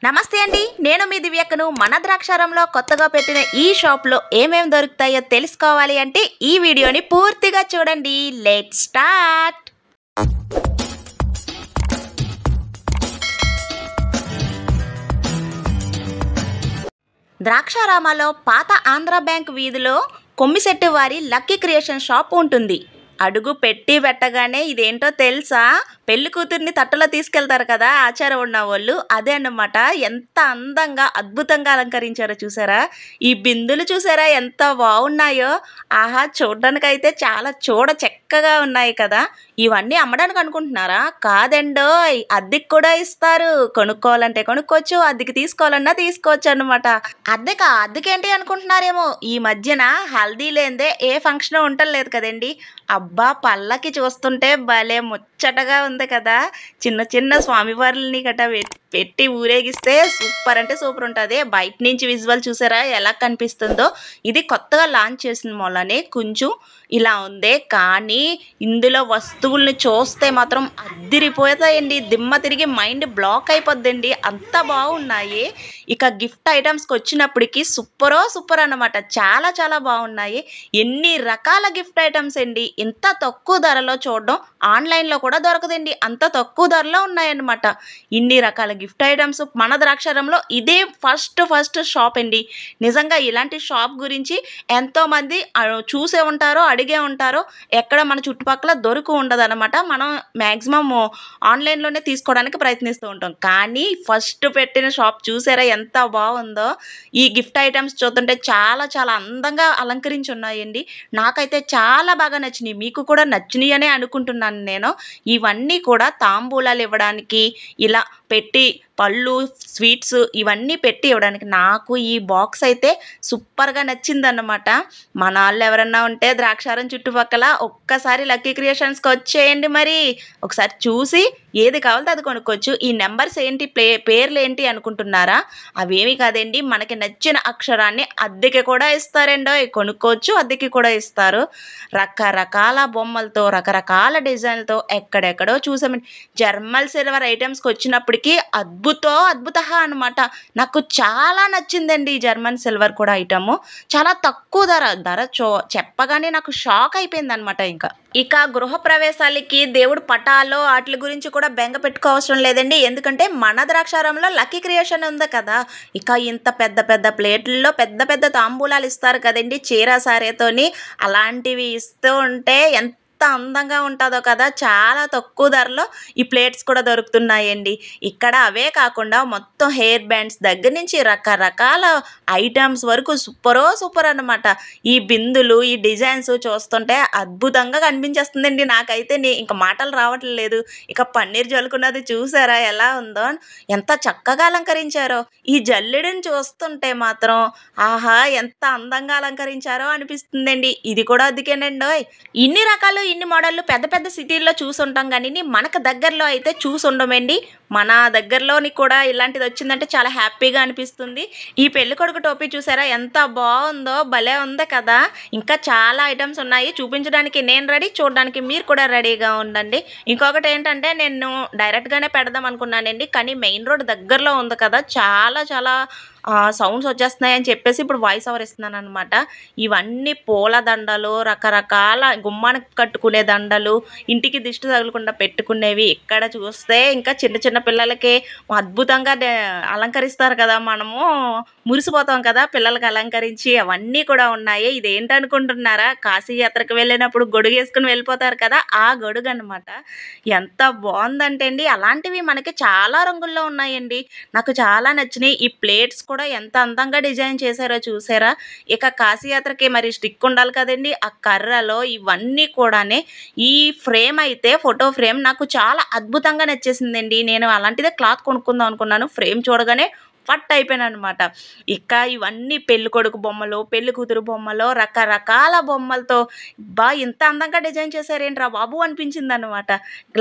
నమస్తే అండి, నేను మీ దివ్యక్కను. మన ద్రాక్షారంలో కొత్తగా పెట్టిన ఈ షాప్లో ఏమేమి దొరుకుతాయో తెలుసుకోవాలి అంటే ఈ వీడియోని పూర్తిగా చూడండి. Let's start. ద్రాక్షారామలో పాత ఆంధ్ర బ్యాంక్ వీధిలో కొమ్మిశెట్టి వారి లక్కీ క్రియేషన్ షాప్ ఉంటుంది. అడుగు పెట్టి పెట్టగానే ఇదేంటో తెలుసా? పెళ్లి కూతుర్ని తట్టలో తీసుకెళ్తారు కదా ఆచారం ఉన్న వాళ్ళు, అదే అన్నమాట. ఎంత అందంగా అద్భుతంగా అలంకరించారో చూసారా? ఈ బిందులు చూసారా ఎంత బాగున్నాయో? ఆహా, చూడడానికైతే చాలా చక్కగా ఉన్నాయి కదా. ఇవన్నీ అమ్మడానికి అనుకుంటున్నారా? కాదండోయ్, అద్దెకి కూడా ఇస్తారు. కొనుక్కోవాలంటే కొనుక్కోవచ్చు, అద్దెకి తీసుకోవాలన్నా తీసుకోవచ్చు అన్నమాట. అద్దెకేంటి అనుకుంటున్నారేమో, ఈ మధ్యన హల్దీ లేదే ఏ ఫంక్షన్ ఉండలేదు కదండి. అబ్బా, పళ్ళకి చూస్తుంటే భలే ముచ్చటగా ఉంది కదా. చిన్న చిన్న స్వామివార్లని గట్ట పెట్టి ఊరేగిస్తే సూపర్ అంటే సూపర్ ఉంటుంది. బయట నుంచి విజువల్ చూసారా ఎలా కనిపిస్తుందో? ఇది కొత్తగా లాంచ్ చేసిన మూలనే కొంచెం ఇలా ఉంది, కానీ ఇందులో వస్తువుల్ని చూస్తే మాత్రం అద్దిరిపోతాయండి. దిమ్మ తిరిగి మైండ్ బ్లాక్ అయిపోద్దండి, అంత బాగున్నాయి. ఇక గిఫ్ట్ ఐటమ్స్కి వచ్చినప్పటికి సూపర్ అన్నమాట. చాలా బాగున్నాయి. ఎన్ని రకాల గిఫ్ట్ ఐటమ్స్ అండి. ఇంత తక్కువ ధరలో చూడడం ఆన్లైన్లో కూడా దొరకదండి, అంత తక్కువ ధరలో ఉన్నాయన్నమాట. ఇన్ని రకాల గిఫ్ట్ ఐటమ్స్ మన ద్రాక్షారంలో ఇదే ఫస్ట్ షాప్ అండి. నిజంగా ఇలాంటి షాప్ గురించి ఎంతోమంది చూసే ఉంటారో, అడిగే ఉంటారో. ఎక్కడ మన చుట్టుపక్కల ఉండదు అనమాట. మనం మ్యాక్సిమం ఆన్లైన్లోనే తీసుకోవడానికి ప్రయత్నిస్తూ ఉంటాం, కానీ ఫస్ట్ పెట్టిన షాప్ చూసారా ఎంత బాగుందో? ఈ గిఫ్ట్ ఐటమ్స్ చూస్తుంటే చాలా అందంగా అలంకరించి ఉన్నాయండి. నాకైతే చాలా బాగా నచ్చినాయి, మీకు కూడా నచ్చినాయి అనే అనుకుంటున్నాను నేను. ఇవన్నీ కూడా తాంబూలాలు ఇవ్వడానికి ఇలా పెట్టి, పళ్ళు, స్వీట్స్ ఇవన్నీ పెట్టి ఇవ్వడానికి. నాకు ఈ బాక్స్ అయితే సూపర్గా నచ్చిందన్నమాట. మన వాళ్ళు ఎవరన్నా ఉంటే ద్రాక్షారం చుట్టుపక్కల ఒక్కసారి లక్కీ క్రియేషన్స్కి వచ్చేయండి. మరి ఒకసారి చూసి ఏది కావాలో అది కొనుక్కోవచ్చు. ఈ నెంబర్స్ ఏంటి, పేర్లు ఏంటి అనుకుంటున్నారా? అవేమి కాదండి, మనకి నచ్చిన అక్షరాన్ని అద్దెకి కూడా ఇస్తారండో. కొనుక్కోవచ్చు, అద్దెకి కూడా ఇస్తారు. రకరకాల బొమ్మలతో, రకరకాల డిజైన్లతో ఎక్కడెక్కడో చూసామండి. జర్మల్ సిల్వర్ ఐటమ్స్కి వచ్చినప్పటికీ అద్భుత అనమాట. నాకు చాలా నచ్చిందండి ఈ జర్మన్ సిల్వర్ కూడా ఐటము. చాలా తక్కువ ధర చెప్పగానే నాకు షాక్ అయిపోయింది అనమాట. ఇక గృహ ప్రవేశాలకి దేవుడు పటాలు వాటి గురించి కూడా బెంగ పెట్టుకోవసరం లేదండి, ఎందుకంటే మన ద్రాక్షారంలో లక్కీ క్రియేషన్ ఉంది కదా. ఇక ఇంత పెద్ద ప్లేట్లలో పెద్ద తాంబూలాలు ఇస్తారు కదండి, చీర సారేతోని. అలాంటివి ఇస్తూ ఉంటే ఎంత అందంగా ఉంటుందో కదా. చాలా తక్కువ ధరలో ఈ ప్లేట్స్ కూడా దొరుకుతున్నాయండి. ఇక్కడ అవే కాకుండా మొత్తం హెయిర్ బ్యాండ్స్ దగ్గర నుంచి రకరకాల ఐటమ్స్ వరకు సూపర్ అన్నమాట. ఈ బిందులు, ఈ డిజైన్స్ చూస్తుంటే అద్భుతంగా కనిపించేస్తుందండి. నాకైతే ఇంకా మాటలు రావట్లేదు. ఇక పన్నీర్ జల్లుకున్నది చూసారా ఎలా ఉందో, ఎంత చక్కగా అలంకరించారో. ఈ జల్లెడని చూస్తుంటే మాత్రం ఆహా, ఎంత అందంగా అలంకరించారో అనిపిస్తుందండి. ఇది కూడా అద్దెకేనండి. ఇన్ని రకాలు, ఇన్ని మోడళ్ళు పెద్ద సిటీల్లో చూసుంటాం, కానీ మనకు దగ్గరలో అయితే చూసుండమండి. మన దగ్గరలోని కూడా ఇలాంటిది వచ్చిందంటే చాలా హ్యాపీగా అనిపిస్తుంది. ఈ పెళ్లి కొడుకు టోపీ చూసారా ఎంత బాగుందో, భలే ఉంది కదా. ఇంకా చాలా ఐటమ్స్ ఉన్నాయి చూపించడానికి. నేను రెడీ, చూడడానికి మీరు కూడా రెడీగా ఉండండి. ఇంకొకటి ఏంటంటే, నేను డైరెక్ట్గానే పెడదాం అనుకున్నానండి, కానీ మెయిన్ రోడ్ దగ్గరలో ఉంది కదా, చాలా సౌండ్స్ వచ్చేస్తున్నాయి అని చెప్పేసి ఇప్పుడు వాయిస్ ఓవర్ ఇస్తున్నాను అనమాట. ఇవన్నీ పూల దండలు, రకరకాల గుమ్మానికి కట్టుకునే దండలు, ఇంటికి దిష్టి తగలకుండా పెట్టుకునేవి. ఇక్కడ చూస్తే ఇంకా చిన్న పిల్లలకి అద్భుతంగా అలంకరిస్తారు కదా, మనము మురిసిపోతాం కదా పిల్లలకి అలంకరించి. అవన్నీ కూడా ఉన్నాయి. ఇదేంటనుకుంటున్నారా? కాశీ యాత్రకు వెళ్ళినప్పుడు గొడుగు వేసుకుని వెళ్ళిపోతారు కదా, ఆ గొడుగు అనమాట. ఎంత బాగుందంటే అండి, అలాంటివి మనకి చాలా రంగుల్లో ఉన్నాయండి. నాకు చాలా నచ్చినాయి. ఈ ప్లేట్స్ కూడా ఎంత అందంగా డిజైన్ చేశారో చూసారా? ఇక కాశీయాత్రకి మరి స్టిక్ ఉండాలి కదండి, ఆ కర్రలో ఇవన్నీ కూడానే. ఈ ఫ్రేమ్ అయితే, ఫోటో ఫ్రేమ్ నాకు చాలా అద్భుతంగా నచ్చేసిందండి. నేను అలాంటిదే క్లాత్ కొనుక్కుందాం అనుకున్నాను. ఫ్రేమ్ చూడగానే ఫట్ అయిపోయాను అనమాట. ఇక ఇవన్నీ పెళ్ళికొడుకు బొమ్మలు, పెళ్ళికూతురు బొమ్మలు, రకరకాల బొమ్మలతో ఇంత అందంగా డిజైన్ చేశారేంట్రా బాబు అనిపించిందనమాట.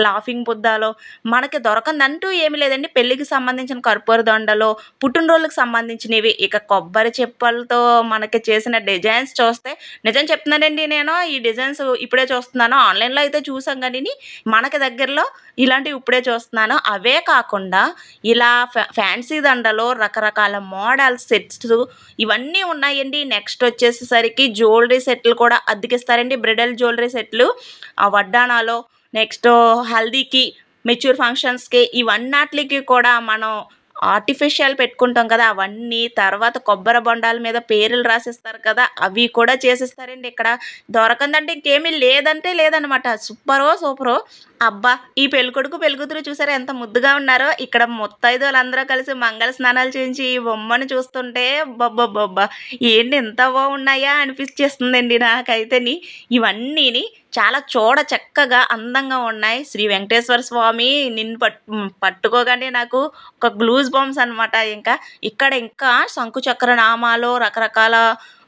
లాఫింగ్ బుద్ధాలో మనకి దొరకందంటూ ఏమీ లేదండి. పెళ్ళికి సంబంధించిన కర్పూర దండలు, పుట్టినరోళ్ళకి సంబంధించినవి, ఇక కొబ్బరి చిప్పలతో మనకి చేసిన డిజైన్స్ చూస్తే నిజం చెప్తున్నానండి, నేను ఈ డిజైన్స్ ఇప్పుడే చూస్తున్నాను. ఆన్‌లైన్‌లో అయితే చూసాం గానీ, మనకి దగ్గరలో ఇలాంటివి ఇప్పుడే చూస్తున్నాను. అవే కాకుండా ఇలా ఫ్యాన్సీ దండలో రకరకాల మోడల్ సెట్స్ ఇవన్నీ ఉన్నాయండి. నెక్స్ట్ వచ్చేసేసరికి జ్యువెలరీ సెట్లు కూడా అద్దెకిస్తారండి. బ్రైడల్ జ్యువెలరీ సెట్లు వడ్డాణాలు, నెక్స్ట్ హల్దీకి, మెచ్యూర్ ఫంక్షన్స్‌కి ఇవన్నాట్లికి కూడా మనం ఆర్టిఫిషియల్ పెట్టుకుంటాం కదా! అవన్నీ, తర్వాత కొబ్బరి బొండాల మీద పేర్లు రాసిస్తారు కదా! అవి కూడా చేసిస్తారండి ఇక్కడ. దొరకందంటే ఇంకేమీ లేదంటే లేదనమాట. సూపరో! అబ్బా! ఈ పెళ్ళికొడుకు, పెళ్ళికూతురు చూసారా ఎంత ముద్దుగా ఉన్నారో! ఇక్కడ ముత్తైదువులందరూ కలిసి మంగళ స్నానాలు చేయించి ఈ బొమ్మను చూస్తుంటే అబ్బబ్బబ్బబ్బా! ఏంటి ఇంత బాగున్నాయా అనిపించేస్తుందండి నాకైతేని. ఇవన్నీని చాలా చక్కగా అందంగా ఉన్నాయి. శ్రీ వెంకటేశ్వర స్వామి నిన్ను పట్టుకోగానే నాకు ఒక గ్లూస్ బంప్స్ అనమాట ఇంకా. ఇక్కడ ఇంకా శంకుచక్ర నామాలు, రకరకాల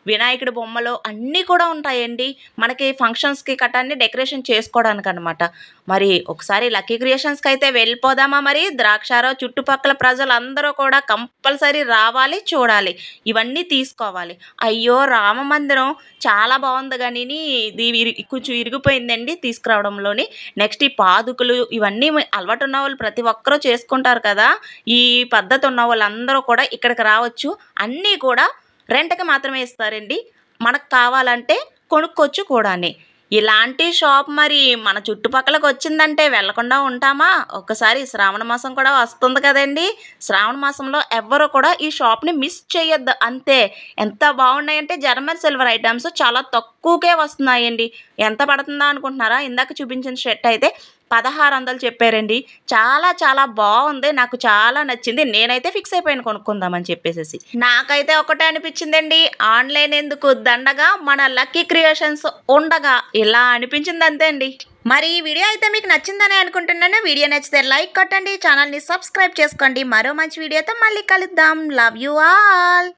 వినాయకుడి బొమ్మలు అన్నీ కూడా ఉంటాయండి. మనకి ఫంక్షన్స్‌కి అన్ని డెకరేషన్ చేసుకోవడానికనమాట. మరి ఒకసారి లక్కీ క్రియేషన్స్‌కి అయితే వెళ్ళిపోదామా మరి? ద్రాక్షారావు చుట్టుపక్కల ప్రజలందరూ కూడా కంపల్సరీ రావాలి, చూడాలి. ఇవన్నీ తీసుకోవాలి. అయ్యో! రామ మందిరం చాలా బావుంది గానీని ఇది కొంచెం ఇరిగిపోయిందండి తీసుకురావడంలోని. నెక్స్ట్ ఈ పాదుకులు ఇవన్నీ అలవాటు ఉన్నవాళ్ళు ప్రతి ఒక్కరు చేసుకుంటారు కదా! ఈ పద్ధతి ఉన్నవాళ్ళందరూ కూడా ఇక్కడికి రావచ్చు. అన్నీ కూడా రెంట్‌కి మాత్రమే ఇస్తారండి. మనకు కావాలంటే కొనుక్కోవచ్చు కూడాని. ఇలాంటి షాప్ మరి మన చుట్టుపక్కలకొచ్చిందంటే వెళ్ళకుండా ఉంటామా? ఒక్కసారి శ్రావణ మాసం కూడా వస్తుంది కదండీ! శ్రావణ మాసంలో ఎవ్వరు కూడా ఈ షాప్‌ని మిస్ చేయొద్దు అంతే. ఎంత బాగున్నాయంటే జర్మన్ సిల్వర్ ఐటెమ్స్ చాలా తక్కువకే వస్తున్నాయండి. ఎంత పడుతుందా అనుకుంటున్నారా? ఇందాక చూపించిన షర్ట్ అయితే 1600 చెప్పారండి. చాలా బావుంది. నాకు చాలా నచ్చింది. నేనైతే ఫిక్స్ అయిపోయాను కొనుక్కుందామని చెప్పేసేసి. నాకైతే ఒకటే అనిపించిందండి. ఆన్‌లైన్ ఎందుకు దండగా మన లక్కీ క్రియేషన్స్ ఉండగా ఇలా అనిపించింది అంతే అండి. మరి ఈ వీడియో అయితే మీకు నచ్చిందని అనుకుంటున్నాను. వీడియో నచ్చితే లైక్ కొట్టండి. ఛానల్‌ని సబ్స్క్రైబ్ చేసుకోండి. మరో మంచి వీడియోతో మళ్ళీ కలుద్దాం. Love you all.